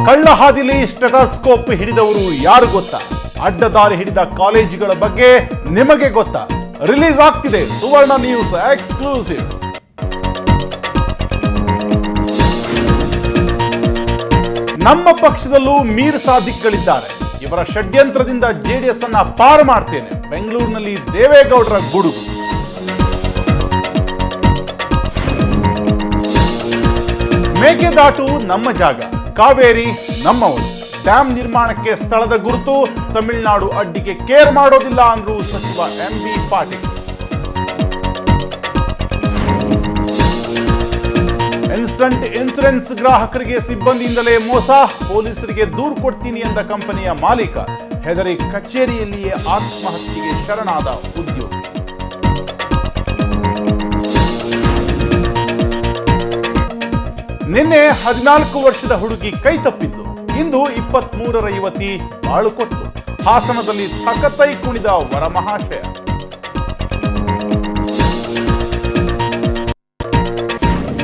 ಕಳ್ಳ ಹಾದಿಲಿ ಸ್ಟೆಥೋಸ್ಕೋಪ್ ಹಿಡಿದವರು ಯಾರು ಗೊತ್ತಾ? ಅಡ್ಡದಾರಿ ಹಿಡಿದ ಕಾಲೇಜುಗಳ ಬಗ್ಗೆ ನಿಮಗೆ ಗೊತ್ತಾ? ರಿಲೀಸ್ ಆಗ್ತಿದೆ ಸುವರ್ಣ ನ್ಯೂಸ್ ಎಕ್ಸ್ಕ್ಲೂಸಿವ್. ನಮ್ಮ ಪಕ್ಷದಲ್ಲೂ ಮೀರ್ ಸಾದಿಕ್ಗಳಿದ್ದಾರೆ. ಇವರ ಷಡ್ಯಂತ್ರದಿಂದ ಜೆಡಿಎಸ್ ಅನ್ನ ಪಾರು ಮಾಡ್ತೇನೆ. ಬೆಂಗಳೂರಿನಲ್ಲಿ ದೇವೇಗೌಡರ ಗುಡುಗು. ಮೇಕೆದಾಟು ನಮ್ಮ ಜಾಗ, ಕಾವೇರಿ ನಮ್ಮವರು. ಡ್ಯಾಂ ನಿರ್ಮಾಣಕ್ಕೆ ಸ್ಥಳದ ಗುರುತು, ತಮಿಳುನಾಡು ಅಡ್ಡಿಗೆ ಕೇರ್ ಮಾಡೋದಿಲ್ಲ ಅಂದ್ರು ಸಚಿವ ಎಂಬಿ ಪಾಟೀಲ್. ಇನ್ಸ್ಟಂಟ್ ಇನ್ಸೂರೆನ್ಸ್ ಗ್ರಾಹಕರಿಗೆ ಸಿಬ್ಬಂದಿಯಿಂದಲೇ ಮೋಸ, ಪೊಲೀಸರಿಗೆ ದೂರು ಕೊಡ್ತೀನಿ ಎಂದ ಕಂಪನಿಯ ಮಾಲೀಕ ಹೆದರಿ ಕಚೇರಿಯಲ್ಲಿಯೇ ಆತ್ಮಹತ್ಯೆಗೆ ಶರಣಾದ ಉದ್ಯೋಗಿ. ನಿನ್ನೆ 14 ವರ್ಷದ ಹುಡುಗಿ ಕೈ ತಪ್ಪಿದ್ದು, ಇಂದು 23ರ ಯುವತಿ ಬಾಳು ಕೊಟ್ಲು. ಹಾಸನದಲ್ಲಿ ತಕತೈ ಕುಣಿದ ವರಮಹಾಶಯ.